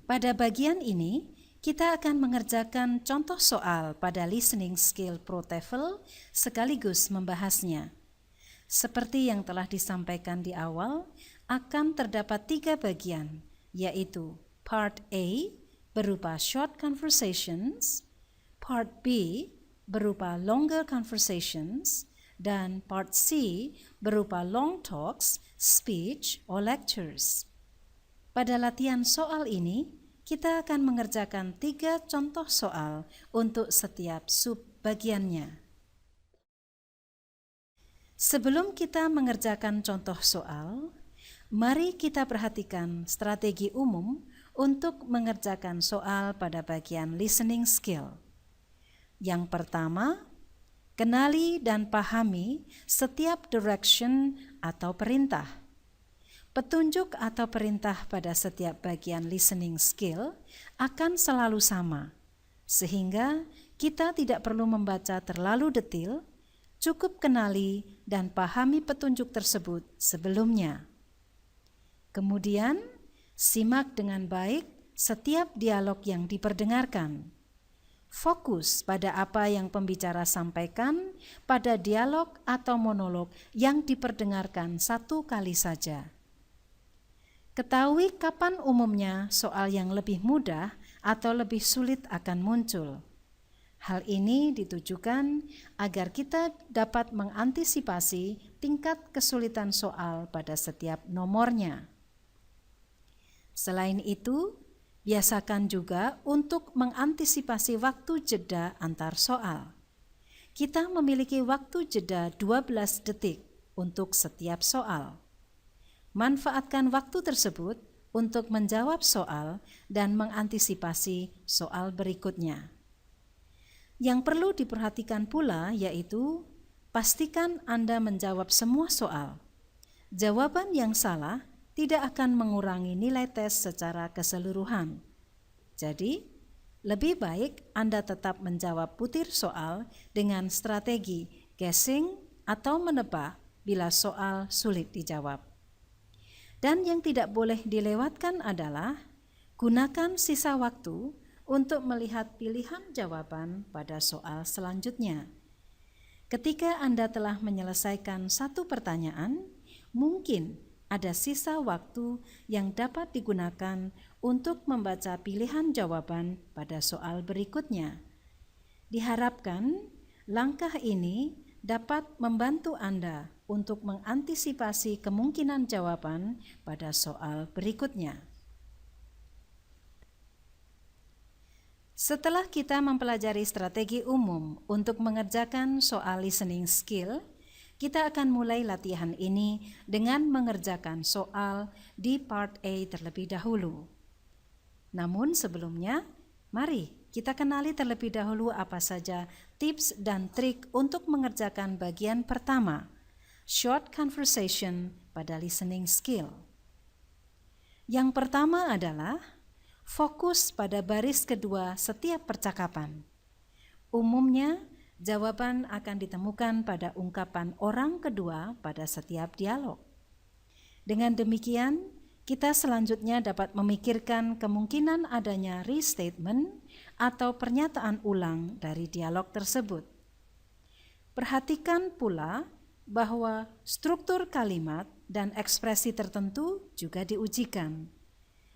Pada bagian ini, kita akan mengerjakan contoh soal pada Listening Skill Pro TOEFL sekaligus membahasnya. Seperti yang telah disampaikan di awal, akan terdapat 3 bagian, yaitu Part A berupa Short Conversations, Part B berupa Longer Conversations, dan Part C berupa Long Talks, Speech, or Lectures. Pada latihan soal ini, kita akan mengerjakan 3 contoh soal untuk setiap sub-bagiannya. Sebelum kita mengerjakan contoh soal, mari kita perhatikan strategi umum untuk mengerjakan soal pada bagian listening skill. Yang pertama, kenali dan pahami setiap direction atau perintah. Petunjuk atau perintah pada setiap bagian listening skill akan selalu sama, sehingga kita tidak perlu membaca terlalu detail, cukup kenali dan pahami petunjuk tersebut sebelumnya. Kemudian, simak dengan baik setiap dialog yang diperdengarkan. Fokus pada apa yang pembicara sampaikan pada dialog atau monolog yang diperdengarkan satu kali saja. Ketahui kapan umumnya soal yang lebih mudah atau lebih sulit akan muncul. Hal ini ditujukan agar kita dapat mengantisipasi tingkat kesulitan soal pada setiap nomornya. Selain itu, biasakan juga untuk mengantisipasi waktu jeda antar soal. Kita memiliki waktu jeda 12 detik untuk setiap soal. Manfaatkan waktu tersebut untuk menjawab soal dan mengantisipasi soal berikutnya. Yang perlu diperhatikan pula yaitu pastikan Anda menjawab semua soal. Jawaban yang salah tidak akan mengurangi nilai tes secara keseluruhan. Jadi, lebih baik Anda tetap menjawab butir soal dengan strategi guessing atau menebak bila soal sulit dijawab. Dan yang tidak boleh dilewatkan adalah gunakan sisa waktu untuk melihat pilihan jawaban pada soal selanjutnya. Ketika Anda telah menyelesaikan satu pertanyaan, mungkin ada sisa waktu yang dapat digunakan untuk membaca pilihan jawaban pada soal berikutnya. Diharapkan langkah ini dapat membantu Anda untuk mengantisipasi kemungkinan jawaban pada soal berikutnya. Setelah kita mempelajari strategi umum untuk mengerjakan soal listening skill, kita akan mulai latihan ini dengan mengerjakan soal di part A terlebih dahulu. Namun sebelumnya, mari kita kenali terlebih dahulu apa saja tips dan trik untuk mengerjakan bagian pertama, short conversation pada listening skill. Yang pertama adalah fokus pada baris kedua setiap percakapan. Umumnya, jawaban akan ditemukan pada ungkapan orang kedua pada setiap dialog. Dengan demikian, kita selanjutnya dapat memikirkan kemungkinan adanya restatement atau pernyataan ulang dari dialog tersebut. Perhatikan pula bahwa struktur kalimat dan ekspresi tertentu juga diujikan.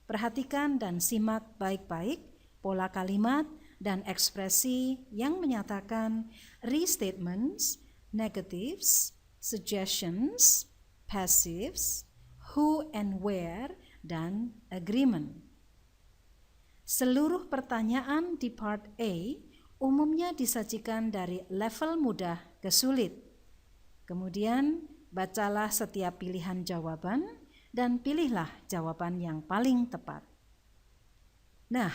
Perhatikan dan simak baik-baik pola kalimat dan ekspresi yang menyatakan restatements, negatives, suggestions, passives, who and where, dan agreement. Seluruh pertanyaan di part A umumnya disajikan dari level mudah ke sulit. Kemudian bacalah setiap pilihan jawaban dan pilihlah jawaban yang paling tepat. Nah,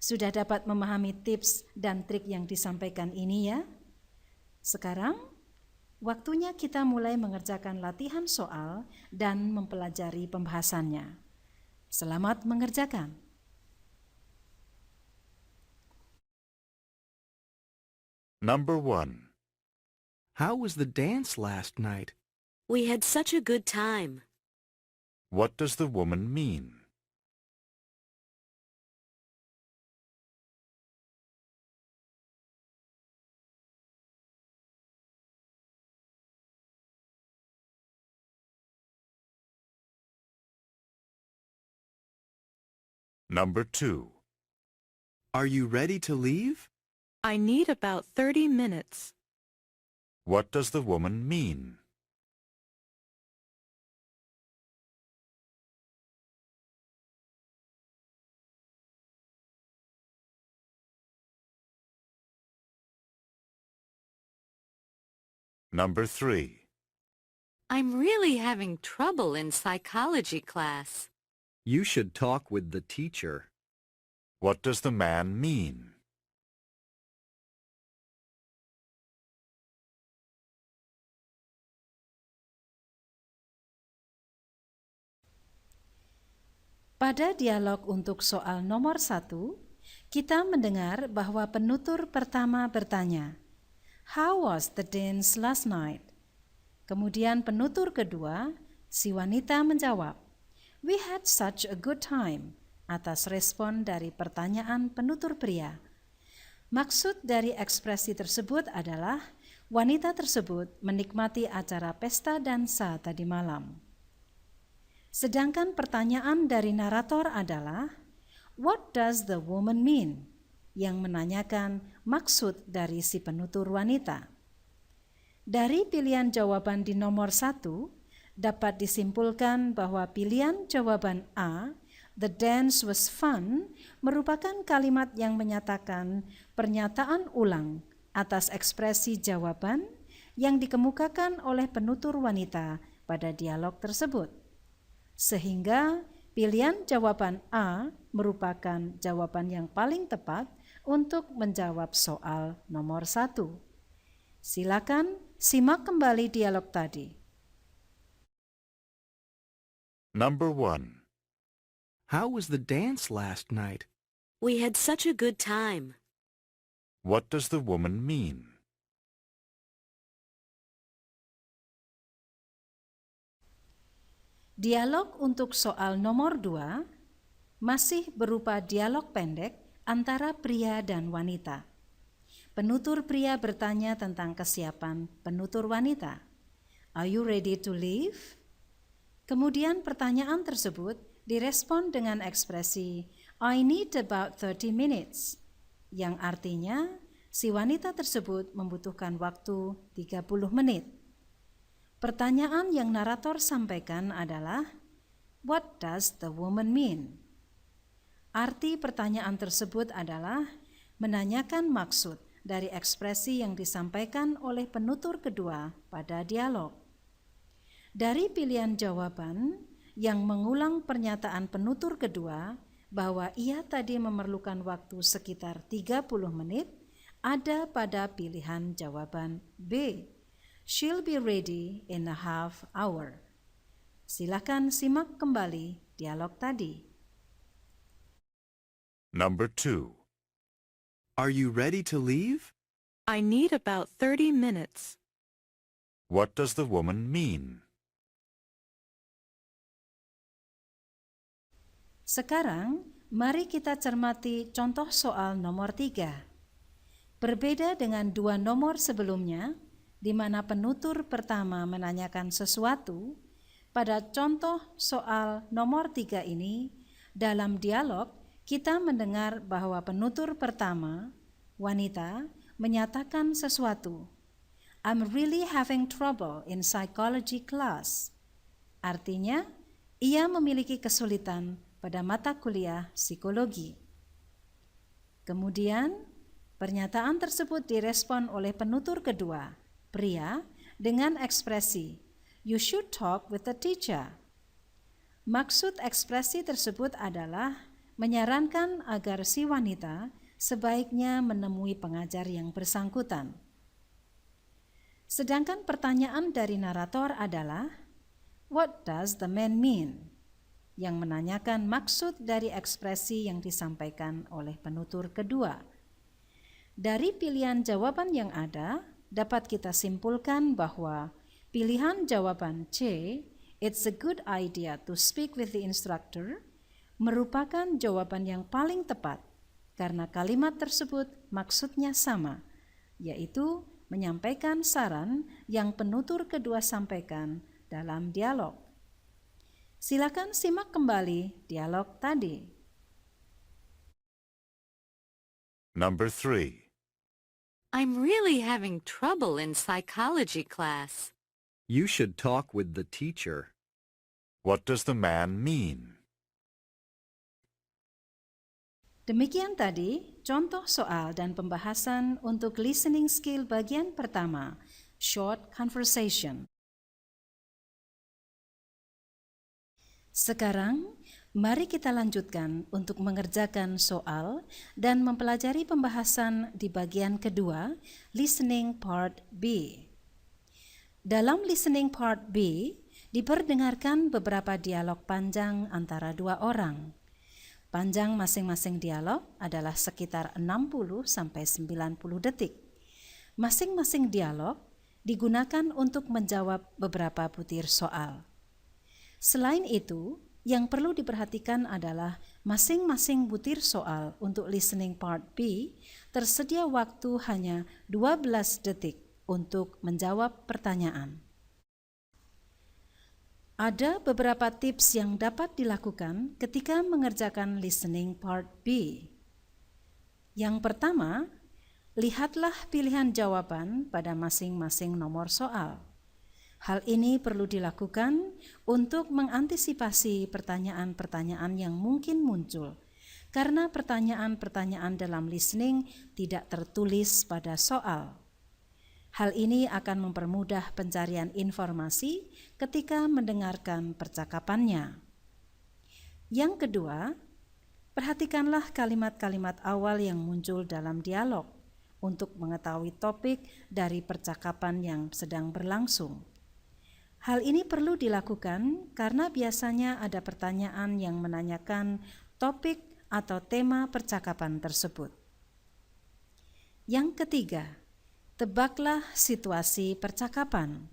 sudah dapat memahami tips dan trik yang disampaikan ini ya? Sekarang, waktunya kita mulai mengerjakan latihan soal dan mempelajari pembahasannya. Selamat mengerjakan. Number 1. How was the dance last night? We had such a good time. What does the woman mean? Number 2. Are you ready to leave? I need about 30 minutes. What does the woman mean? Number 3. I'm really having trouble in psychology class. You should talk with the teacher. What does the man mean? Pada dialog untuk soal nomor 1, kita mendengar bahwa penutur pertama bertanya, "How was the dance last night?" Kemudian penutur kedua, si wanita menjawab, "We had such a good time," atas respon dari pertanyaan penutur pria. Maksud dari ekspresi tersebut adalah wanita tersebut menikmati acara pesta dansa tadi malam. Sedangkan pertanyaan dari narator adalah, "What does the woman mean?" yang menanyakan maksud dari si penutur wanita. Dari pilihan jawaban di nomor 1, dapat disimpulkan bahwa pilihan jawaban A, "The dance was fun," merupakan kalimat yang menyatakan pernyataan ulang atas ekspresi jawaban yang dikemukakan oleh penutur wanita pada dialog tersebut. Sehingga pilihan jawaban A merupakan jawaban yang paling tepat untuk menjawab soal nomor 1. Silakan simak kembali dialog tadi. Number 1. How was the dance last night? We had such a good time. What does the woman mean? Dialog untuk soal nomor 2 masih berupa dialog pendek antara pria dan wanita. Penutur pria bertanya tentang kesiapan penutur wanita. "Are you ready to leave?" Kemudian pertanyaan tersebut direspon dengan ekspresi "I need about 30 minutes", yang artinya si wanita tersebut membutuhkan waktu 30 menit. Pertanyaan yang narator sampaikan adalah, "What does the woman mean?" Arti pertanyaan tersebut adalah menanyakan maksud dari ekspresi yang disampaikan oleh penutur kedua pada dialog. Dari pilihan jawaban yang mengulang pernyataan penutur kedua bahwa ia tadi memerlukan waktu sekitar 30 menit, ada pada pilihan jawaban B. "She'll be ready in a half hour." Silakan simak kembali dialog tadi. Number 2. Are you ready to leave? I need about 30 minutes. What does the woman mean? Sekarang, mari kita cermati contoh soal nomor 3. Berbeda dengan dua nomor sebelumnya, di mana penutur pertama menanyakan sesuatu, pada contoh soal nomor 3 ini, dalam dialog kita mendengar bahwa penutur pertama, wanita, menyatakan sesuatu. "I'm really having trouble in psychology class." Artinya, ia memiliki kesulitan pada mata kuliah psikologi. Kemudian, pernyataan tersebut direspon oleh penutur kedua, pria, dengan ekspresi, "You should talk with the teacher." Maksud ekspresi tersebut adalah menyarankan agar si wanita sebaiknya menemui pengajar yang bersangkutan. Sedangkan pertanyaan dari narator adalah, "What does the man mean?" yang menanyakan maksud dari ekspresi yang disampaikan oleh penutur kedua. Dari pilihan jawaban yang ada, dapat kita simpulkan bahwa pilihan jawaban C, "It's a good idea to speak with the instructor," merupakan jawaban yang paling tepat karena kalimat tersebut maksudnya sama, yaitu menyampaikan saran yang penutur kedua sampaikan dalam dialog. Silakan simak kembali dialog tadi. Number 3. I'm really having trouble in psychology class. You should talk with the teacher. What does the man mean? Demikian tadi contoh soal dan pembahasan untuk listening skill bagian pertama, short conversation. Sekarang, mari kita lanjutkan untuk mengerjakan soal dan mempelajari pembahasan di bagian kedua, listening part B. Dalam listening part B, diperdengarkan beberapa dialog panjang antara dua orang. Panjang masing-masing dialog adalah sekitar 60-90 detik. Masing-masing dialog digunakan untuk menjawab beberapa butir soal. Selain itu, yang perlu diperhatikan adalah masing-masing butir soal untuk listening part B tersedia waktu hanya 12 detik untuk menjawab pertanyaan. Ada beberapa tips yang dapat dilakukan ketika mengerjakan listening part B. Yang pertama, lihatlah pilihan jawaban pada masing-masing nomor soal. Hal ini perlu dilakukan untuk mengantisipasi pertanyaan-pertanyaan yang mungkin muncul, karena pertanyaan-pertanyaan dalam listening tidak tertulis pada soal. Hal ini akan mempermudah pencarian informasi ketika mendengarkan percakapannya. Yang kedua, perhatikanlah kalimat-kalimat awal yang muncul dalam dialog untuk mengetahui topik dari percakapan yang sedang berlangsung. Hal ini perlu dilakukan karena biasanya ada pertanyaan yang menanyakan topik atau tema percakapan tersebut. Yang ketiga, tebaklah situasi percakapan.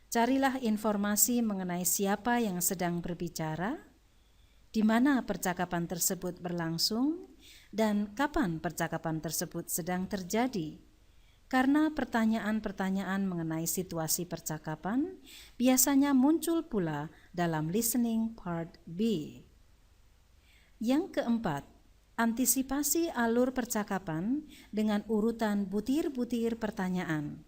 Carilah informasi mengenai siapa yang sedang berbicara, di mana percakapan tersebut berlangsung, dan kapan percakapan tersebut sedang terjadi. Karena pertanyaan-pertanyaan mengenai situasi percakapan biasanya muncul pula dalam listening part B. Yang keempat, antisipasi alur percakapan dengan urutan butir-butir pertanyaan.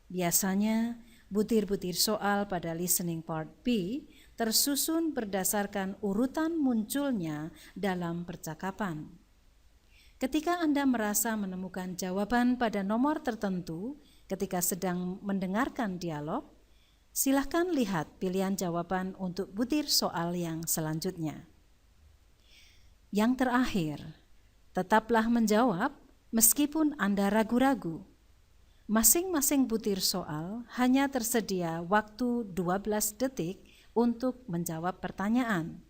Biasanya, butir-butir soal pada listening part B tersusun berdasarkan urutan munculnya dalam percakapan. Ketika Anda merasa menemukan jawaban pada nomor tertentu ketika sedang mendengarkan dialog, silakan lihat pilihan jawaban untuk butir soal yang selanjutnya. Yang terakhir, tetaplah menjawab meskipun Anda ragu-ragu. Masing-masing butir soal hanya tersedia waktu 12 detik untuk menjawab pertanyaan,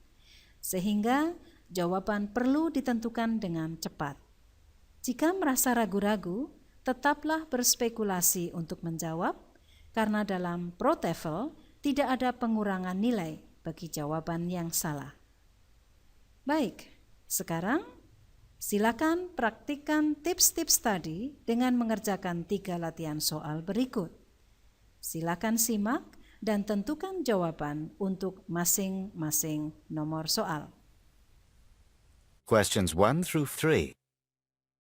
sehingga jawaban perlu ditentukan dengan cepat. Jika merasa ragu-ragu, tetaplah berspekulasi untuk menjawab, karena dalam ProTefel tidak ada pengurangan nilai bagi jawaban yang salah. Baik, sekarang silakan praktikkan tips-tips tadi dengan mengerjakan 3 latihan soal berikut. Silakan simak dan tentukan jawaban untuk masing-masing nomor soal. Questions 1 through 3.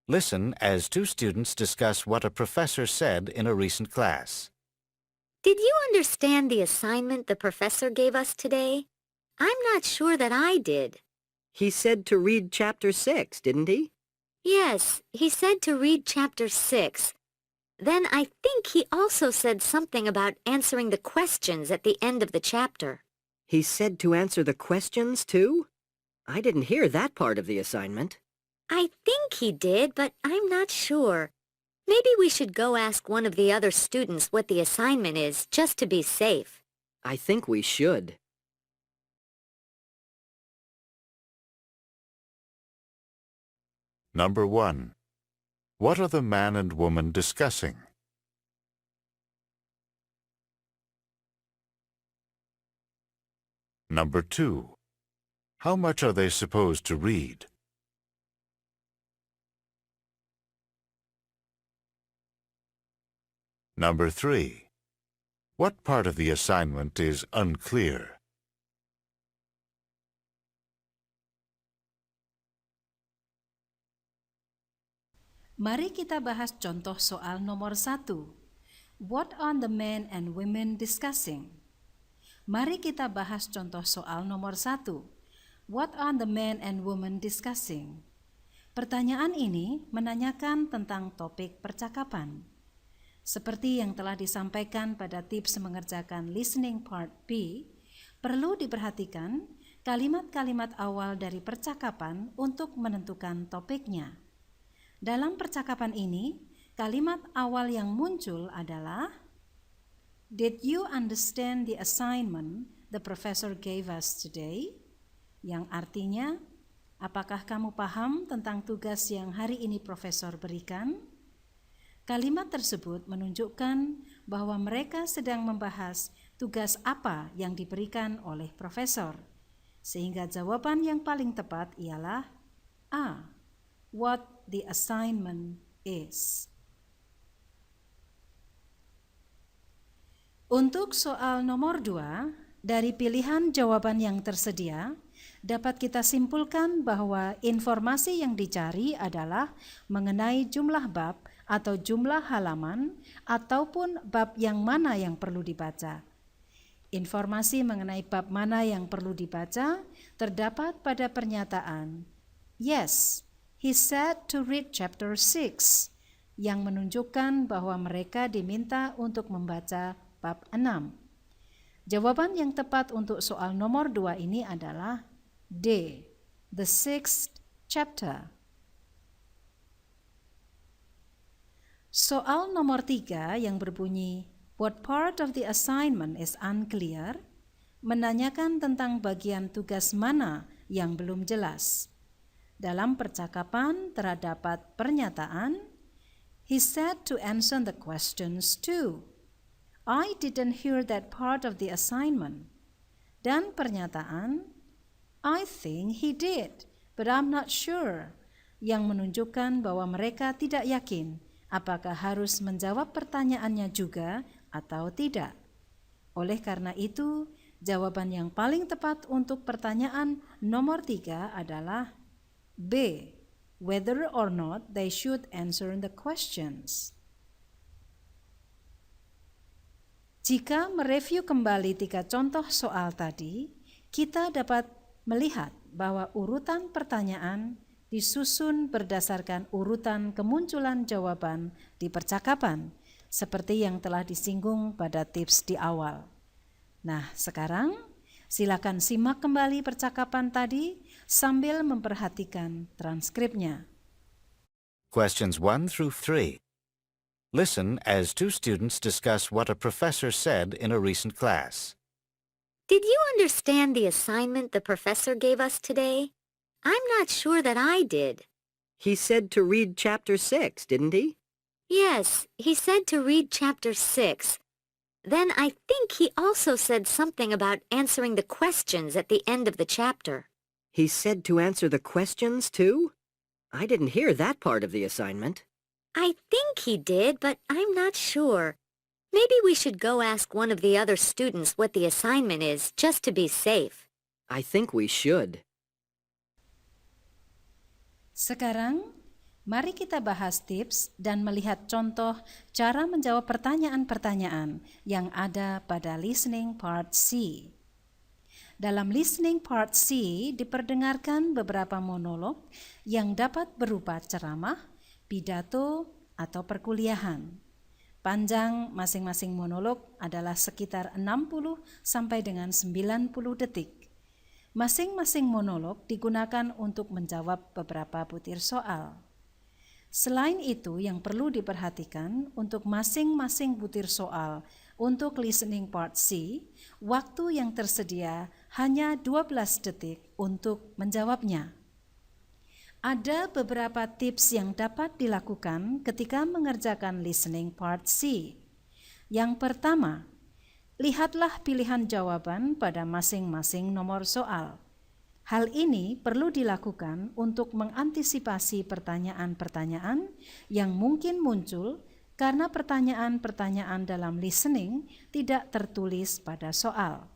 Listen as 2 students discuss what a professor said in a recent class. Did you understand the assignment the professor gave us today? I'm not sure that I did. He said to read chapter 6, didn't he? Yes, he said to read chapter 6. Then I think he also said something about answering the questions at the end of the chapter. He said to answer the questions, too? I didn't hear that part of the assignment. I think he did, but I'm not sure. Maybe we should go ask one of the other students what the assignment is, just to be safe. I think we should. Number 1. What are the man and woman discussing? Number 2. How much are they supposed to read? Number 3. What part of the assignment is unclear? Mari kita bahas contoh soal nomor 1. What are the men and women discussing? Mari kita bahas contoh soal nomor 1. What are the men and women discussing? Pertanyaan ini menanyakan tentang topik percakapan. Seperti yang telah disampaikan pada tips mengerjakan listening part B, perlu diperhatikan kalimat-kalimat awal dari percakapan untuk menentukan topiknya. Dalam percakapan ini, kalimat awal yang muncul adalah Did you understand the assignment the professor gave us today? Yang artinya, apakah kamu paham tentang tugas yang hari ini profesor berikan? Kalimat tersebut menunjukkan bahwa mereka sedang membahas tugas apa yang diberikan oleh profesor. Sehingga jawaban yang paling tepat ialah A. What the assignment is. Untuk soal nomor 2, dari pilihan jawaban yang tersedia, dapat kita simpulkan bahwa informasi yang dicari adalah mengenai jumlah bab atau jumlah halaman ataupun bab yang mana yang perlu dibaca. Informasi mengenai bab mana yang perlu dibaca terdapat pada pernyataan Yes, he said to read chapter 6, yang menunjukkan bahwa mereka diminta untuk membaca bab 6. Jawaban yang tepat untuk soal nomor 2 ini adalah D, the 6th chapter. Soal nomor 3 yang berbunyi What part of the assignment is unclear? Menanyakan tentang bagian tugas mana yang belum jelas. Dalam percakapan terdapat pernyataan He said to answer the questions too. I didn't hear that part of the assignment. Dan pernyataan I think he did, but I'm not sure, yang menunjukkan bahwa mereka tidak yakin apakah harus menjawab pertanyaannya juga atau tidak. Oleh karena itu, jawaban yang paling tepat untuk pertanyaan nomor 3 adalah B, whether or not they should answer the questions. Jika mereview kembali 3 contoh soal tadi, kita dapat melihat bahwa urutan pertanyaan disusun berdasarkan urutan kemunculan jawaban di percakapan, seperti yang telah disinggung pada tips di awal. Nah, sekarang silakan simak kembali percakapan tadi sambil memperhatikan transkripnya. Questions 1 through 3. Listen as two students discuss what a professor said in a recent class. Did you understand the assignment the professor gave us today? I'm not sure that I did. He said to read chapter 6, didn't he? Yes, he said to read chapter 6. Then I think he also said something about answering the questions at the end of the chapter. He said to answer the questions too? I didn't hear that part of the assignment. I think he did, but I'm not sure. Maybe we should go ask one of the other students what the assignment is, just to be safe. I think we should. Sekarang, mari kita bahas tips dan melihat contoh cara menjawab pertanyaan-pertanyaan yang ada pada listening part C. Dalam listening part C diperdengarkan beberapa monolog yang dapat berupa ceramah, pidato, atau perkuliahan. Panjang masing-masing monolog adalah sekitar 60 sampai dengan 90 detik. Masing-masing monolog digunakan untuk menjawab beberapa butir soal. Selain itu, yang perlu diperhatikan untuk masing-masing butir soal untuk listening part C, waktu yang tersedia hanya 12 detik untuk menjawabnya. Ada beberapa tips yang dapat dilakukan ketika mengerjakan listening part C. Yang pertama, lihatlah pilihan jawaban pada masing-masing nomor soal. Hal ini perlu dilakukan untuk mengantisipasi pertanyaan-pertanyaan yang mungkin muncul karena pertanyaan-pertanyaan dalam listening tidak tertulis pada soal.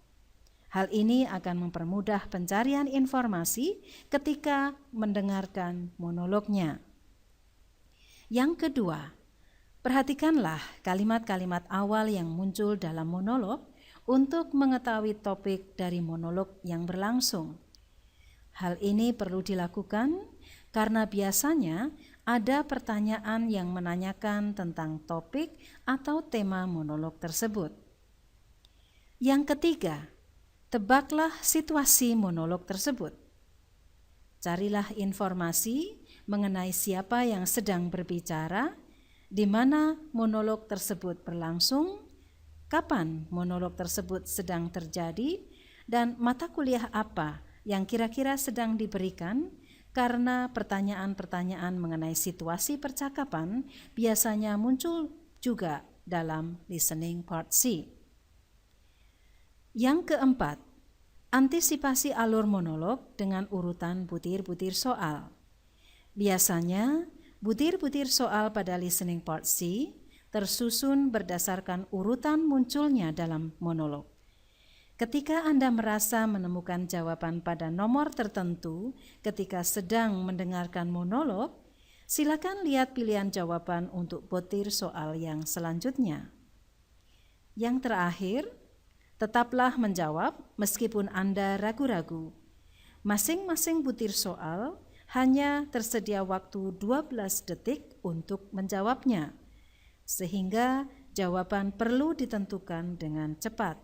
Hal ini akan mempermudah pencarian informasi ketika mendengarkan monolognya. Yang kedua, perhatikanlah kalimat-kalimat awal yang muncul dalam monolog untuk mengetahui topik dari monolog yang berlangsung. Hal ini perlu dilakukan karena biasanya ada pertanyaan yang menanyakan tentang topik atau tema monolog tersebut. Yang ketiga, tebaklah situasi monolog tersebut. Carilah informasi mengenai siapa yang sedang berbicara, di mana monolog tersebut berlangsung, kapan monolog tersebut sedang terjadi, dan mata kuliah apa yang kira-kira sedang diberikan, karena pertanyaan-pertanyaan mengenai situasi percakapan biasanya muncul juga dalam listening part C. Yang keempat, antisipasi alur monolog dengan urutan butir-butir soal. Biasanya, butir-butir soal pada listening part C tersusun berdasarkan urutan munculnya dalam monolog. Ketika Anda merasa menemukan jawaban pada nomor tertentu ketika sedang mendengarkan monolog, silakan lihat pilihan jawaban untuk butir soal yang selanjutnya. Yang terakhir, tetaplah menjawab meskipun Anda ragu-ragu. Masing-masing butir soal hanya tersedia waktu 12 detik untuk menjawabnya, sehingga jawaban perlu ditentukan dengan cepat.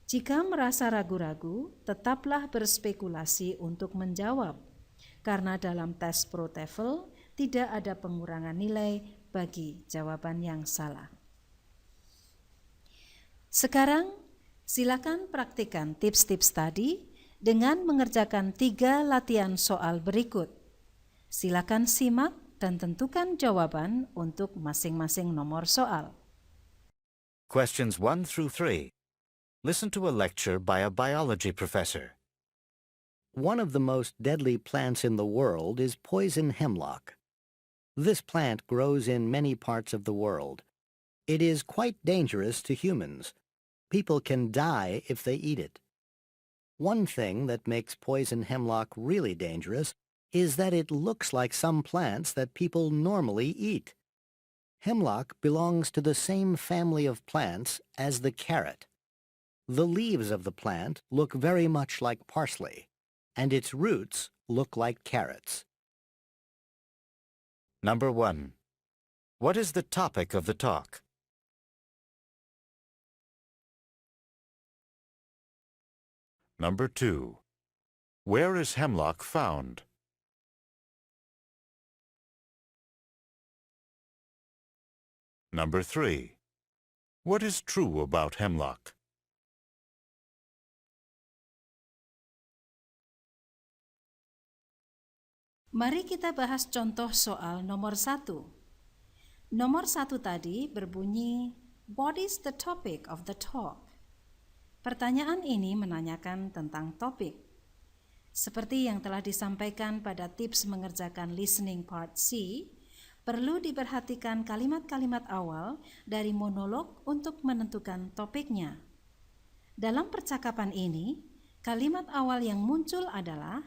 Jika merasa ragu-ragu, tetaplah berspekulasi untuk menjawab, karena dalam tes Pro TOEFL tidak ada pengurangan nilai bagi jawaban yang salah. Sekarang, silakan praktikkan tips-tips tadi dengan mengerjakan 3 latihan soal berikut. Silakan simak dan tentukan jawaban untuk masing-masing nomor soal. Questions 1 through 3. Listen to a lecture by a biology professor. One of the most deadly plants in the world is poison hemlock. This plant grows in many parts of the world. It is quite dangerous to humans. People can die if they eat it. One thing that makes poison hemlock really dangerous is that it looks like some plants that people normally eat. Hemlock belongs to the same family of plants as the carrot. The leaves of the plant look very much like parsley, and its roots look like carrots. Number 1. What is the topic of the talk? Number 2. Where is hemlock found? Number 3. What is true about hemlock? Mari kita bahas contoh soal nomor 1. Nomor 1 tadi berbunyi, what is the topic of the talk? Pertanyaan ini menanyakan tentang topik. Seperti yang telah disampaikan pada tips mengerjakan listening part C, perlu diperhatikan kalimat-kalimat awal dari monolog untuk menentukan topiknya. Dalam percakapan ini, kalimat awal yang muncul adalah,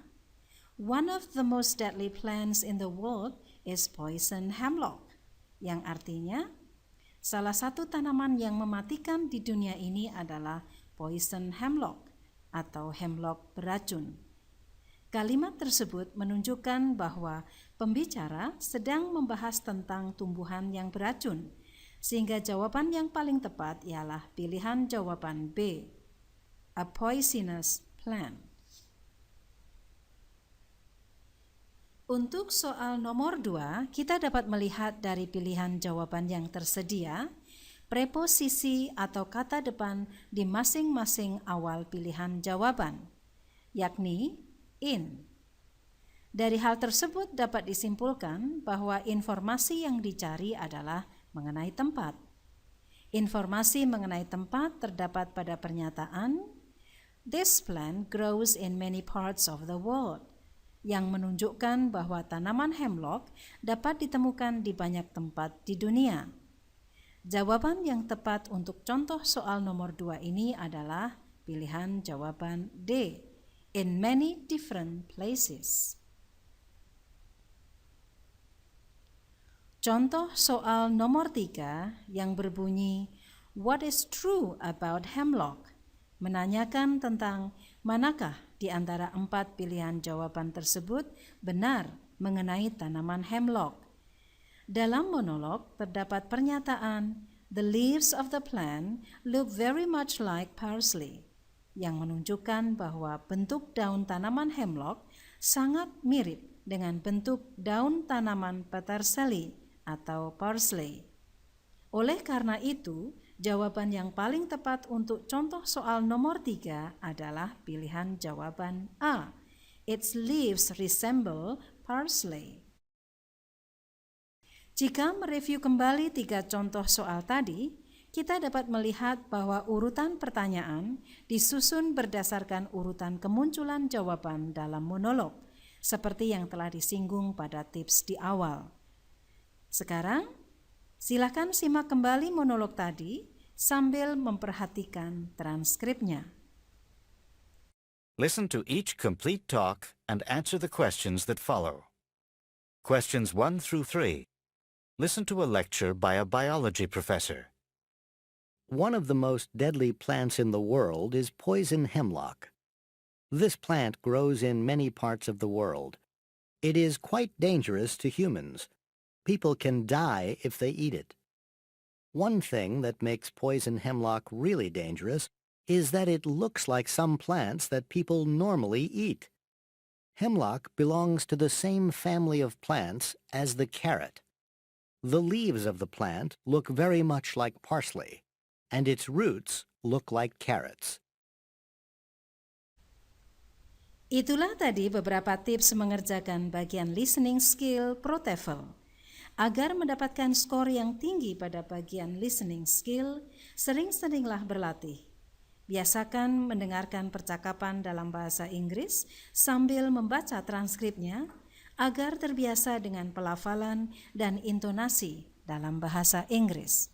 one of the most deadly plants in the world is poison hemlock, yang artinya, salah satu tanaman yang mematikan di dunia ini adalah poison hemlock atau hemlock beracun. Kalimat tersebut menunjukkan bahwa pembicara sedang membahas tentang tumbuhan yang beracun, sehingga jawaban yang paling tepat ialah pilihan jawaban B, a poisonous plant. Untuk soal nomor 2, kita dapat melihat dari pilihan jawaban yang tersedia, preposisi atau kata depan di masing-masing awal pilihan jawaban, yakni in. Dari hal tersebut dapat disimpulkan bahwa informasi yang dicari adalah mengenai tempat. Informasi mengenai tempat terdapat pada pernyataan, this plant grows in many parts of the world, yang menunjukkan bahwa tanaman hemlock dapat ditemukan di banyak tempat di dunia. Jawaban yang tepat untuk contoh soal nomor 2 ini adalah pilihan jawaban D, in many different places. Contoh soal nomor 3 yang berbunyi, What is true about hemlock? Menanyakan tentang manakah di antara 4 pilihan jawaban tersebut benar mengenai tanaman hemlock. Dalam monolog terdapat pernyataan, The leaves of the plant look very much like parsley, yang menunjukkan bahwa bentuk daun tanaman hemlock sangat mirip dengan bentuk daun tanaman peterseli atau parsley. Oleh karena itu, jawaban yang paling tepat untuk contoh soal nomor 3 adalah pilihan jawaban A. Its leaves resemble parsley. Jika mereview kembali 3 contoh soal tadi, kita dapat melihat bahwa urutan pertanyaan disusun berdasarkan urutan kemunculan jawaban dalam monolog, seperti yang telah disinggung pada tips di awal. Sekarang, silakan simak kembali monolog tadi sambil memperhatikan transkripnya. Listen to each complete talk and answer the questions that follow. Questions 1 through 3. Listen to a lecture by a biology professor. One of the most deadly plants in the world is poison hemlock. This plant grows in many parts of the world. It is quite dangerous to humans. People can die if they eat it. One thing that makes poison hemlock really dangerous is that it looks like some plants that people normally eat. Hemlock belongs to the same family of plants as the carrot. The leaves of the plant look very much like parsley, and its roots look like carrots. Itulah tadi beberapa tips mengerjakan bagian listening skill ProTefl. Agar mendapatkan skor yang tinggi pada bagian listening skill, sering-seringlah berlatih. Biasakan mendengarkan percakapan dalam bahasa Inggris sambil membaca transkripnya, agar terbiasa dengan pelafalan dan intonasi dalam bahasa Inggris.